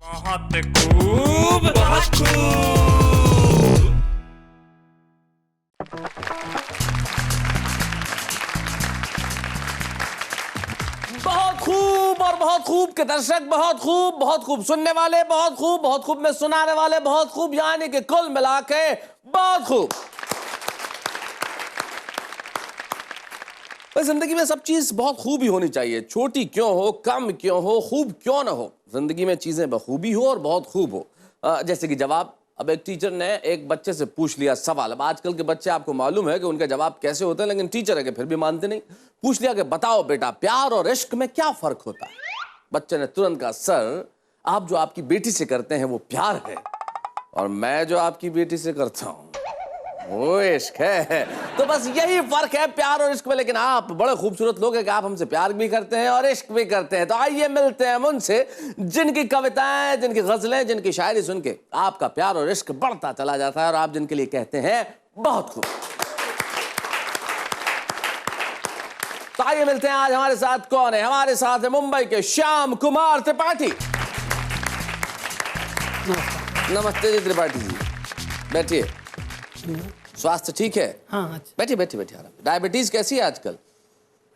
बहुत खूब, बहुत खूब। बहुत खूब और बहुत खूब के दर्शक, बहुत खूब सुनने वाले, बहुत खूब में सुनाने वाले, बहुत खूब यानी कि कुल मिला के बहुत खूब। जिंदगी में सब चीज बहुत खूब ही होनी चाहिए, छोटी क्यों हो, कम क्यों हो, खूब क्यों ना हो, जिंदगी में चीजें बखूबी हो और बहुत खूब हो। जैसे कि जवाब, अब एक टीचर ने एक बच्चे से पूछ लिया सवाल। अब आजकल के बच्चे आपको मालूम है कि उनके जवाब कैसे होते हैं, लेकिन टीचर है कि फिर भी मानते नहीं। पूछ लिया कि बताओ बेटा, प्यार और इश्क में क्या फर्क होता है। बच्चे ने तुरंत कहा, सर आप जो आपकी बेटी से करते हैं वो प्यार है, और मैं जो आपकी बेटी से करता हूं वो इश्क है। तो बस यही फर्क है प्यार और इश्क में। लेकिन आप बड़े खूबसूरत लोग हैं कि आप हमसे प्यार भी करते हैं और इश्क भी करते हैं। तो आइए मिलते हैं उनसे जिनकी कविताएं, जिनकी गजलें, जिनकी शायरी सुन के आपका प्यार और इश्क बढ़ता चला जाता है, और आप जिनके लिए कहते हैं बहुत खूब। तो आइए मिलते हैं आज हमारे साथ कौन है। हमारे साथ है मुंबई के श्याम कुमार त्रिपाठी। नमस्ते जी त्रिपाठी जी, बैठिए। स्वास्थ्य ठीक है? हाँ अच्छा। बैठिए बैठिए बैठिए आराम। डायबिटीज कैसी है आजकल?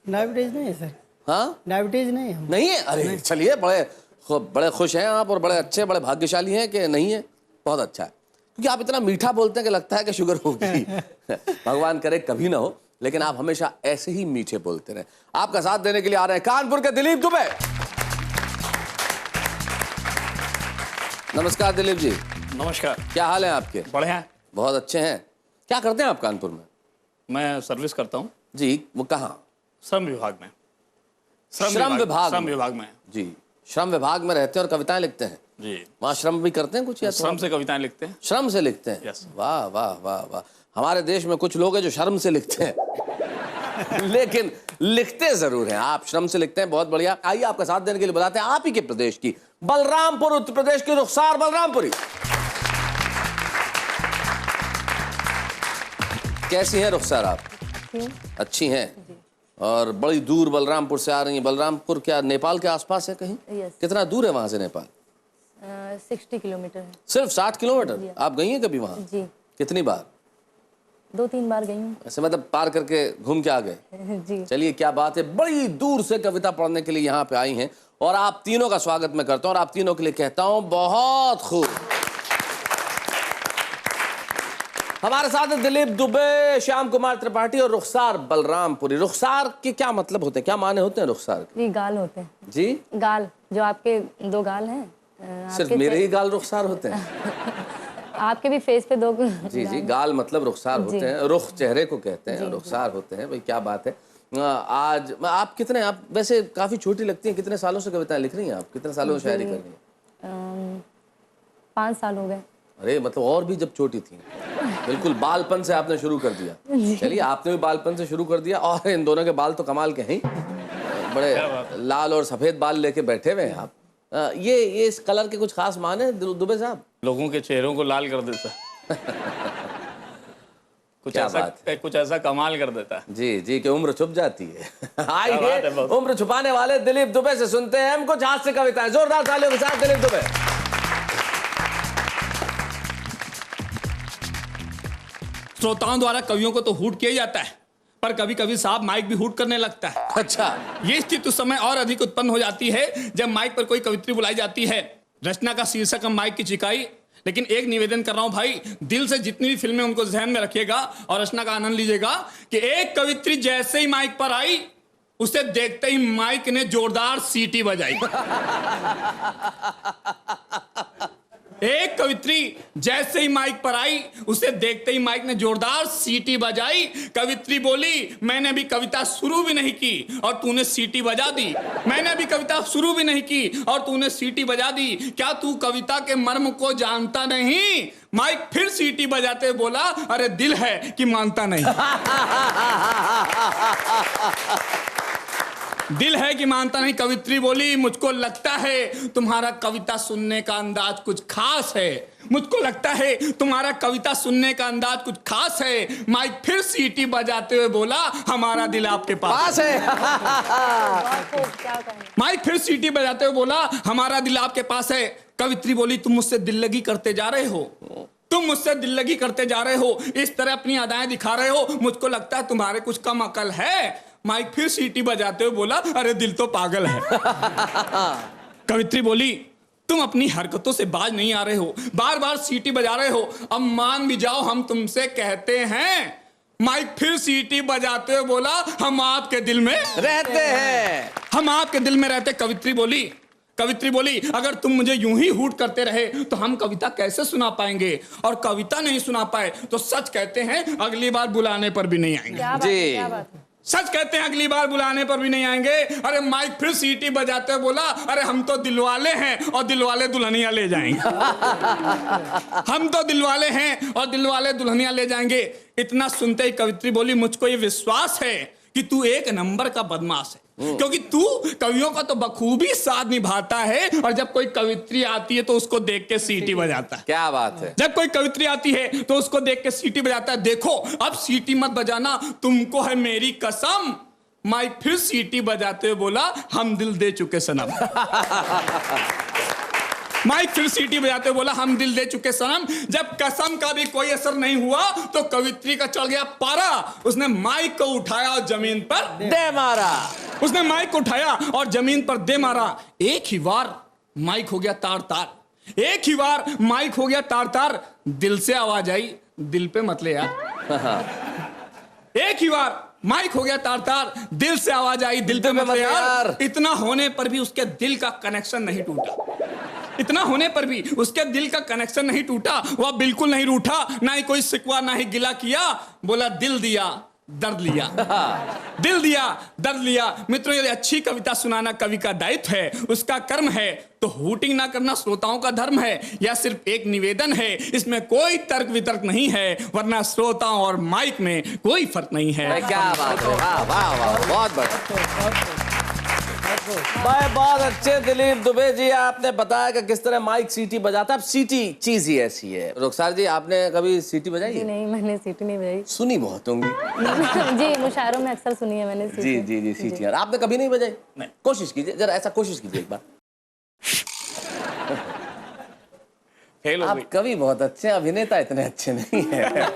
डायबिटीज नहीं है सर। हाँ डायबिटीज नहीं है। नहीं है? अरे चलिए, बड़े खुश हैं आप और बड़े अच्छे, बड़े भाग्यशाली हैं कि नहीं है। बहुत अच्छा है, क्योंकि आप इतना मीठा बोलते हैं कि लगता है कि शुगर होगी। भगवान करे कभी ना हो, लेकिन आप हमेशा ऐसे ही मीठे बोलते रहे। आपका साथ देने के लिए आ रहे हैं कानपुर के दिलीप दुबे। नमस्कार दिलीप जी। नमस्कार। क्या हाल है आपके? बढ़िया है। बहुत अच्छे हैं। क्या करते हैं आप कानपुर में? मैं सर्विस करता हूँ जी, वो कहाँ? श्रम विभाग में। श्रम विभाग में जी, श्रम विभाग में रहते हैं और कविताएं लिखते हैं जी। वहाँ श्रम भी करते हैं कुछ, या श्रम से कविताएं लिखते हैं। श्रम से लिखते हैं? Yes. वाह वाह वाह वाह। हमारे देश में कुछ लोग हैं जो शर्म से लिखते हैं लेकिन लिखते जरूर हैं। आप श्रम से लिखते हैं, बहुत बढ़िया। आइए आपका साथ देने के लिए बताते हैं आप ही के प्रदेश की, बलरामपुर उत्तर प्रदेश की रुखसार बलरामपुरी। कैसी हैं रुखसार आप? अच्छी हैं। और बड़ी दूर बलरामपुर से आ रही हैं। बलरामपुर क्या नेपाल के आसपास है कहीं? Yes. कितना दूर है वहां से नेपाल? 60 किलोमीटर है। सिर्फ 60 किलोमीटर? आप गई हैं कभी वहां? जी, कितनी बार? 2-3 बार गई हूँ। ऐसे मतलब पार करके घूम के आ गए? जी। चलिए क्या बात है, बड़ी दूर से कविता पढ़ने के लिए यहाँ पे आई हैं, और आप तीनों का स्वागत मैं करता हूँ और आप तीनों के लिए कहता हूँ बहुत खूब। हमारे साथ है दिलीप दुबे, श्याम कुमार त्रिपाठी और रुखसार बलरामपुरी। रुखसार के क्या मतलब होते हैं, क्या माने होते हैं रुखसार के? ये गाल होते हैं जी? गाल, जो आपके 2 गाल हैं। सिर्फ आपके मेरे ही गाल रुखसार होते हैं? आपके भी फेस पे 2 जी जी, गाल मतलब रुखसार होते हैं। रुख चेहरे को कहते हैं, रुखसार होते हैं। भाई क्या बात है। आज आप कितने, आप वैसे काफी छोटी लगती हैं, कितने सालों से कविताएं लिख रही हैं आप? कितने सालों से शायरी कर रही हैं? 5 साल हो गए। अरे मतलब और भी जब छोटी थी, बिल्कुल बालपन से आपने शुरू कर दिया। चलिए आपने भी बालपन से शुरू कर दिया, और इन दोनों के बाल तो कमाल के हैं, बड़े लाल और सफेद बाल लेके बैठे हुए हैं आप। ये इस कलर के कुछ खास मान है दुबे साहब? लोगों के चेहरों को लाल कर देता है। कुछ ऐसा कमाल कर देता है। जी जी, कि उम्र छुप जाती है। आइए उम्र छुपाने वाले दिलीप दुबे से सुनते हैं हम कुछ हास्य कविताएं। जोरदार तालियों के साथ दिलीप दुबे। श्रोताओं द्वारा कवियों को तो हूट किया जाता है, पर कभी कभी साहब माइक भी हूट करने लगता है। अच्छा। ये स्थिति उस समय और अधिक उत्पन्न हो जाती है जब माइक पर कोई कवित्री बुलाई जाती है। रचना का शीर्षक हम माइक की चिकाई, लेकिन एक निवेदन कर रहा हूं भाई, दिल से जितनी भी फिल्में उनको ध्यान में रखिएगा और रचना का आनंद लीजिएगा कि एक कवित्री जैसे ही माइक पर आई, उसे देखते ही माइक ने जोरदार सीटी बजाई। एक कवित्री जैसे ही माइक पर आई, उसे देखते ही माइक ने जोरदार सीटी बजाई। कवित्री बोली, मैंने अभी कविता शुरू भी नहीं की और तूने सीटी बजा दी। मैंने अभी कविता शुरू भी नहीं की और तूने सीटी बजा दी। क्या तू कविता के मर्म को जानता नहीं? माइक फिर सीटी बजाते बोला, अरे दिल है कि मानता नहीं। दिल है कि मानता नहीं। कवित्री बोली, मुझको लगता है तुम्हारा कविता सुनने का अंदाज कुछ खास है। मुझको लगता है तुम्हारा कविता सुनने का अंदाज कुछ खास है। माइक फिर सीटी बजाते हुए बोला, हमारा दिल आपके पास है। क्या कहें? माइक फिर सीटी बजाते हुए बोला, हमारा दिल आपके पास है। कवित्री बोली तुम मुझसे दिल लगी करते जा रहे हो, तुम मुझसे दिल लगी करते जा रहे हो, इस तरह अपनी अदाएं दिखा रहे हो, मुझको लगता है तुम्हारे कुछ कम अकल है। माइक फिर सीटी बजाते हुए बोला अरे दिल तो पागल है। कवित्री बोली तुम अपनी हरकतों से बाज नहीं आ रहे हो, बार बार सीटी बजा रहे हो, अब मान भी जाओ हम तुमसे कहते हैं। माइक फिर सीटी बजाते हुए बोला हम आपके दिल में रहते हैं, हम आपके दिल में रहते। कवित्री बोली अगर तुम मुझे यूं ही हूट करते रहे तो हम कविता कैसे सुना पाएंगे, और कविता नहीं सुना पाए तो सच कहते हैं अगली बार बुलाने पर भी नहीं आएंगे। क्या बात है, क्या बात है। सच कहते हैं अगली बार बुलाने पर भी नहीं आएंगे। अरे माइक फिर सीटी बजाते हुए बोला अरे हम तो दिलवाले हैं और दिलवाले दुल्हनिया ले जाएंगे। हम तो दिलवाले हैं और दिलवाले दुल्हनिया ले जाएंगे। इतना सुनते ही कवित्री बोली मुझको ये विश्वास है कि तू एक नंबर का बदमाश है, क्योंकि तू कवियों का तो बखूबी साथ निभाता है, और जब कोई कवित्री आती है तो उसको देख के सीटी बजाता है। क्या बात है। जब कोई कवित्री आती है तो उसको देख के सीटी बजाता है। देखो अब सीटी मत बजाना, तुमको है मेरी कसम। माइक फिर सीटी बजाते हुए बोला हम दिल दे चुके सनम। माइक फिर सीटी बजाते हुए बोला हम दिल दे चुके सनम। जब कसम का भी कोई असर नहीं हुआ तो कवित्री का चढ़ गया पारा। उसने माइक को उठाया और जमीन पर दे मारा। उसने माइक को उठाया और जमीन पर दे मारा। एक ही बार माइक हो गया तार तार, एक ही बार माइक हो गया तार तार। दिल से आवाज आई दिल पे मत ले यार। एक ही बार माइक हो गया तार तार, दिल से आवाज आई दिल पे मत ले यार। इतना होने पर भी उसके दिल का कनेक्शन नहीं टूटा, इतना होने पर भी उसके दिल का कनेक्शन नहीं टूटा। वह बिल्कुल नहीं रूठा, ना ही कोई शिकवा ना ही गिला किया। बोला दिल दिया दर्द लिया, दिल दिया दर्द लिया। मित्रों यदि अच्छी कविता सुनाना कवि का दायित्व है, उसका कर्म है, तो हूटिंग ना करना श्रोताओं का धर्म है। यह सिर्फ एक निवेदन है, इसमें कोई तर्क वितर्क नहीं है, वरना श्रोताओं और माइक में कोई फर्क नहीं है। क्या बात है, वाह वाह वाह, बहुत बढ़िया। बहुत अच्छे दिलीप दुबे जी, आपने बताया कि किस तरह माइक सीटी बजाता है। अब सीटी चीज ही ऐसी है। रुखसार जी आपने कभी सीटी बजाई जी है? नहीं, मैंने सीटी नहीं बजाई। सुनी बहुत होंगी। जी मुशायरों में अक्सर सुनी है मैंने सीटी। जी जी जी सीटी। यार आपने कभी नहीं बजाई? नहीं। कोशिश कीजिए जरा, ऐसा कोशिश कीजिए एक बार। फेल हो आप गई। कवि बहुत अच्छे, अभिनेता इतने अच्छे नहीं है।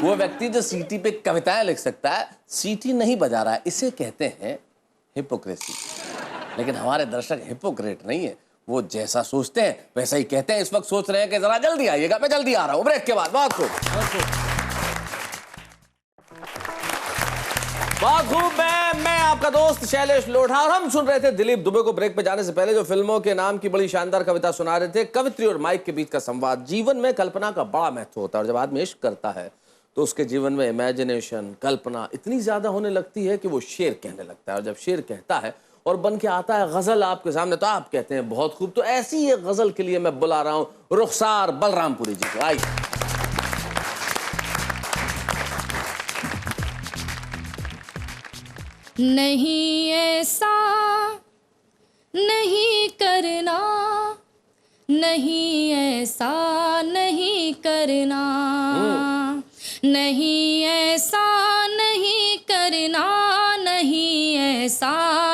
वो व्यक्ति जो सीटी पे कविताएं लिख सकता है, सीटी नहीं बजा रहा है, इसे कहते हैं हिपोक्रेसी। लेकिन हमारे दर्शक हिपोक्रेट नहीं है, वो जैसा सोचते हैं वैसा ही कहते हैं। इस वक्त सोच रहे हैं कि जरा जल्दी आइएगा, मैं जल्दी आ रहा हूं ब्रेक के बाद। बहुत खूब, बहुत खूब। मैं आपका दोस्त शैलेश लोढ़ा, और हम सुन रहे थे दिलीप दुबे को ब्रेक पे जाने से पहले जो फिल्मों के नाम की बड़ी शानदार कविता सुना रहे थे। कवित्री और माइक के बीच का संवाद। जीवन में कल्पना का बड़ा महत्व होता है, और जब आदमी इश्क करता है तो उसके जीवन में इमेजिनेशन, कल्पना इतनी ज्यादा होने लगती है कि वो शेर कहने लगता है। और जब शेर कहता है और बन के आता है गजल आपके सामने, तो आप कहते हैं बहुत खूब। तो ऐसी एक गजल के लिए मैं बुला रहा हूं रुखसार बलरामपुरी जी को। आइए। नहीं ऐसा नहीं करना, नहीं ऐसा नहीं करना, नहीं ऐसा नहीं करना, नहीं ऐसा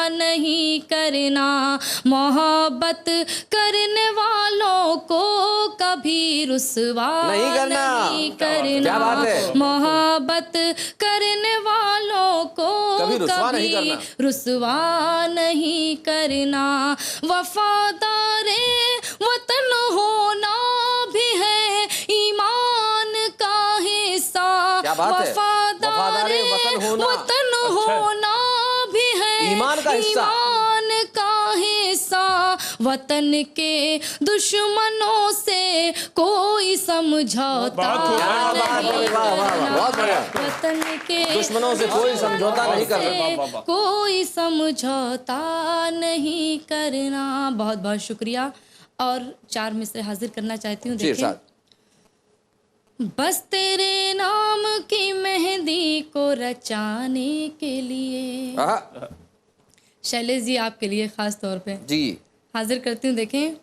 नहीं करना। मोहब्बत करने वालों को कभी रुसवा नहीं करना। नहीं करना। क्या बात है? मोहब्बत करने वालों को कभी रुसवा नहीं कभी करना। रुसवा नहीं करना। वफादारे वतन होना भी है ईमान का हिस्सा। क्या बात है? वफादारे वतन होना भी है ईमान का हिस्सा। ईमान का हिस्सा। वतन के दुश्मनों से कोई समझौता नहीं करना। बहुत बढ़िया। वतन के दुश्मनों से कोई समझौता नहीं करना। कोई समझौता नहीं करना। बहुत बहुत शुक्रिया। और 4 मिसरे हाजिर करना चाहती हूँ। जी साहब। बस तेरे नाम की मेहंदी को रचाने के लिए, शैलेश जी आपके लिए खास तौर पे जी हाजिर करती हूँ। देखें,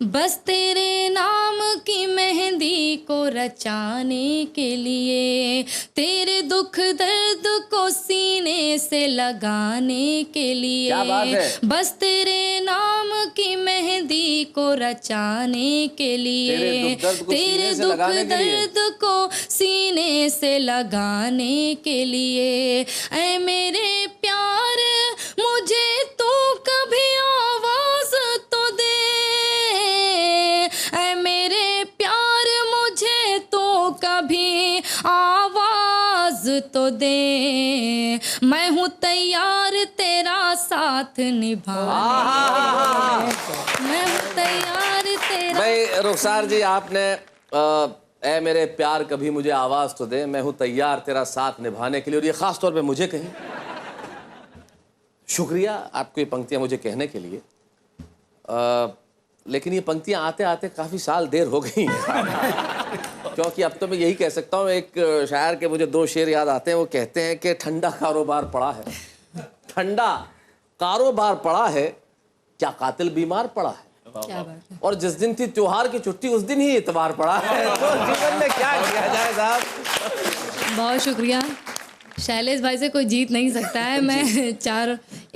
बस तेरे नाम की मेहंदी को रचाने के लिए, तेरे दुख दर्द को सीने से लगाने के लिए। क्या बात है? बस तेरे नाम की मेहंदी को रचाने के लिए, तेरे दुख दर्द को सीने से लगाने के लिए। ऐ मेरे प्यार मुझे तू कभी आवाज तो दे, ऐ मेरे प्यार मुझे तू कभी आवाज तो दे। मैं हूँ तैयार तेरा साथ निभाने, मैं हूँ तैयार तेरा। भाई रुखसार जी, आपने ऐ मेरे प्यार कभी मुझे आवाज तो दे, मैं हूं तैयार तेरा साथ निभाने के लिए, और ये खास तौर पे मुझे कहीं। शुक्रिया आपको ये पंक्तियां मुझे कहने के लिए। लेकिन ये पंक्तियां आते आते काफी साल देर हो गई क्योंकि अब तो मैं यही कह सकता हूँ, एक शायर के मुझे 2 शेर याद आते हैं। वो कहते हैं कि ठंडा कारोबार पड़ा है, ठंडा कारोबार पड़ा है, क्या कातिल बीमार पड़ा है, क्या बात है। और जिस दिन थी त्योहार की छुट्टी उस दिन ही इतवार पड़ा है। तो जीवन में क्या किया जाए साहब। बहुत शुक्रिया। शैलेश भाई से कोई जीत नहीं सकता है। मैं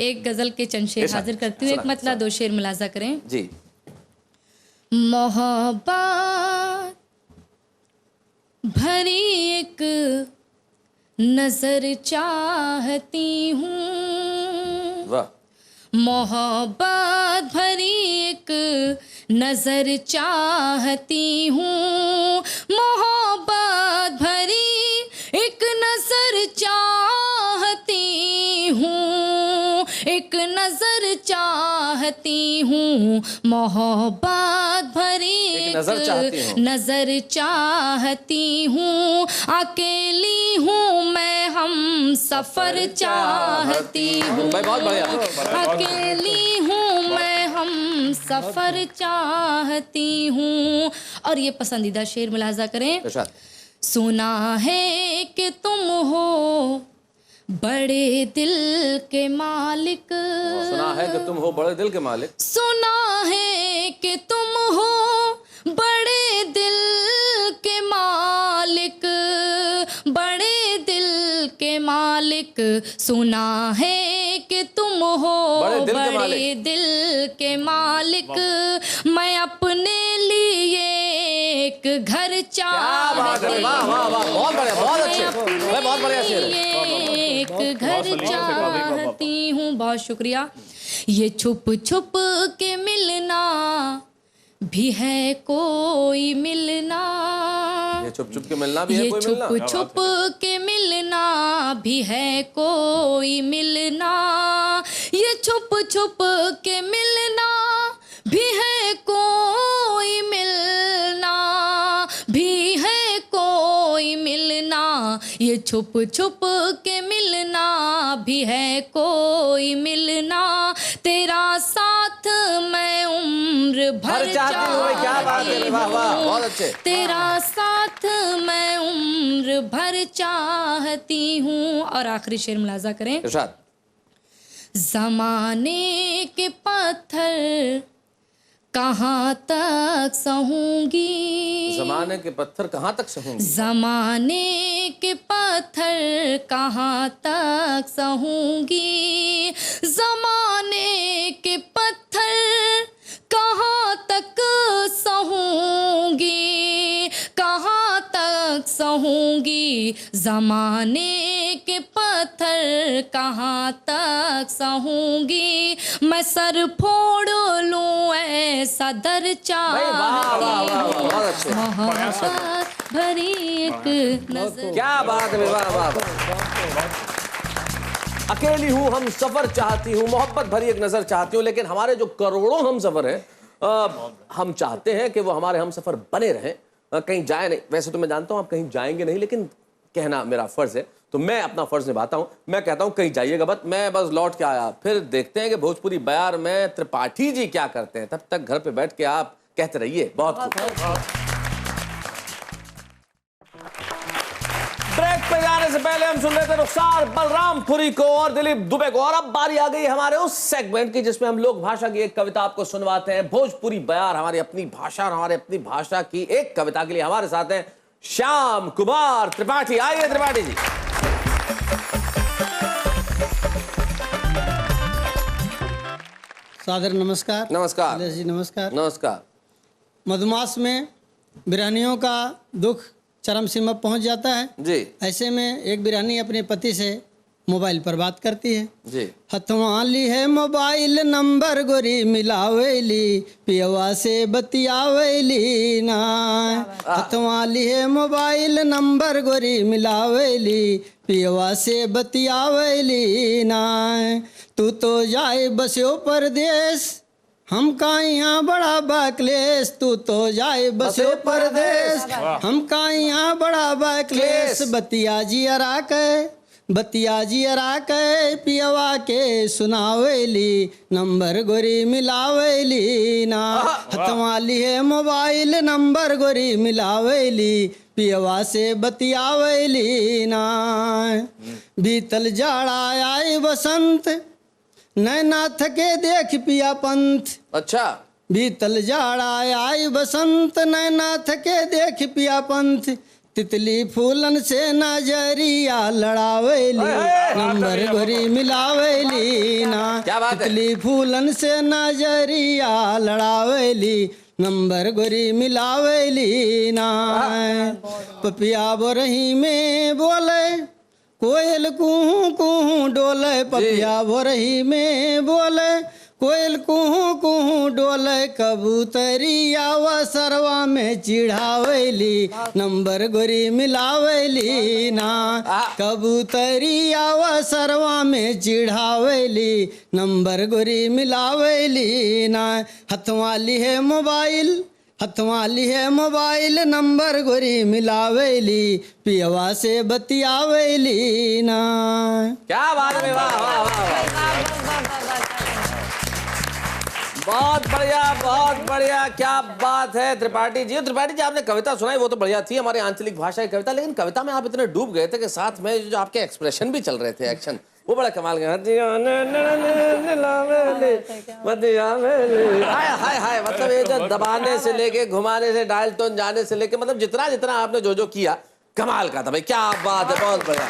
1 गजल के चंद शेर हाजिर करती हूँ। एक मतला 2 शेर मुलाजा करें। जी। मोहब्बत भरी एक नजर चाहती हूँ, वाह। मोहब्बत भरी एक नजर चाहती हूँ, मोहब्बत भरी एक नजर चाहती हूँ, एक नजर चाहती हूँ, मोहब्बत भरी एक नजर चाहती हूँ, अकेली हूँ मैं हम सफर चाहती हूँ, बहुत बढ़िया। अकेली हूँ मैं हम सफर चाहती हूँ। और ये पसंदीदा शेर मुलाजा करें। सुना है कि तुम हो बड़े दिल के मालिक, सुना है कि तुम हो बड़े दिल के मालिक, सुना है कि तुम हो बड़े दिल के मालिक, बड़े दिल के मालिक, सुना है कि तुम हो बड़े दिल के मालिक, मैं अपने लिए एक घर चाहती हूँ, एक घर चाहती हूँ। बहुत शुक्रिया। ये छुप छुप के मिलना भी है कोई मिलना, ये छुप छुप के मिलना भी है कोई मिलना, ये छुप छुप के मिलना भी है कोई मिलना, ये छुप छुप के मिलना भी है कोई मिलना, भी है कोई मिलना, ये छुप छुप के मिलना भी है कोई मिलना, तेरा साथ मैं उम्र भर चाहती हूँ, क्या बात है, वाह वाह, बहुत अच्छे, तेरा साथ मैं उम्र भर चाहती हूँ। और आखिरी शेर मुलाजा करें। ज़माने के पत्थर कहाँ तक सहूंगी, ज़माने के पत्थर कहाँ तक सहूंगी, ज़माने के पत्थर कहाँ तक सहूंगी, ज़माने के पत्थर कहाँ तक सहूंगी, कहाँ तक सहूंगी, ज़माने के पत्थर कहाँ तक सहूंगी, मैं सर फोड़ लूं ऐसा दर चाहती, मोहब्बत भरी एक नजर। क्या बात है, वाह वाह। अकेली हूँ हम सफर चाहती हूँ, मोहब्बत भरी एक नजर चाहती हूँ। लेकिन हमारे जो करोड़ों हम सफर हैं, हम चाहते हैं कि वो हमारे हम सफर बने रहें, कहीं जाए नहीं। वैसे तो मैं जानता हूँ आप कहीं जाएंगे नहीं, लेकिन कहना मेरा फर्ज है तो मैं अपना फर्ज निभाता हूँ। मैं कहता हूँ कहीं जाइएगा मत, मैं बस लौट के आया, फिर देखते हैं कि भोजपुरी बयार में त्रिपाठी जी क्या करते हैं। तब तक घर पे बैठ के आप कहते रहिए बहुत खूब। ब्रेक पे जाने से पहले हम सुन रहे थे रुखसार बलरामपुरी को और दिलीप दुबे को, और अब बारी आ गई हमारे उस सेगमेंट की जिसमें हम लोक भाषा की एक कविता आपको सुनवाते हैं। भोजपुरी बयार, हमारी अपनी भाषा और हमारे अपनी भाषा की एक कविता के लिए हमारे साथ हैं श्याम कुमार त्रिपाठी। आइए त्रिपाठी जी। सादर नमस्कार। नमस्कार। शैलेश जी नमस्कार। नमस्कार। मधुमास में बिरहनियों का दुख चरम सीमा पहुंच जाता है। जी ऐसे में एक बिरहनी अपने पति से मोबाइल पर बात करती है। जी। हथवाली है मोबाइल नंबर गोरी मिलावेली पियवा से बतियावेली ना। हथवाली है मोबाइल नंबर गोरी मिलावेली पियवा से बतियावेली ना। तू तो जाए बस्यो परदेश हम का यहाँ बड़ा बाकलेस। तू तो जाए बस्यो परदेश हम का यहाँ बड़ा बाकलेस। बतिया जी अरा के पियवा के सुनावेली नंबर गोरी मिलावेली ना। हथवाली है मोबाइल नंबर गोरी मिलावेली पियवा से बतियावेली ना। बीतल जाड़ा आए बसंत नैना थके देख पिया पंथ। अच्छा। बीतल जाड़ा आई बसंत नैना थके देख पिया पंथ। तितली फूलन से नजरिया लड़ावेली नंबर गोरी मिलावेली ना। क्या बात है? तितली फूलन से नजरिया लड़ावेली नंबर गोरी मिलावेली ना। पपिया बोरही में बोले कोयल कुहू कुहू डोले। पपिया बोरही में बोले कोयल कुहू कुहू डोले। कबूतरिया व सरवा में चिढ़ावेली नंबर गोरी मिलावेली ना। कबूतरिया व सरवा में चिढ़ावेली नंबर गोरी मिलावेली ना। हथवाली है मोबाइल नंबर गोरी मिलावेली पियवा से बतियावेली ना। क्या बात है, वाह वाह वाह। बहुत बढ़िया, क्या बात है त्रिपाठी जी। त्रिपाठी जी आपने कविता सुनाई वो तो बढ़िया थी, हमारे आंचलिक भाषा की कविता, लेकिन कविता में आप इतने डूब गए थे कि साथ में जो आपके एक्सप्रेशन भी चल रहे थे, एक्शन, वो बड़ा कमाल का। हाय हाय, मतलब ये जो दबाने से लेके घुमाने से डायल टोन जाने से लेके मतलब जितना आपने जो किया कमाल का था भाई। क्या बात है, बहुत बढ़िया।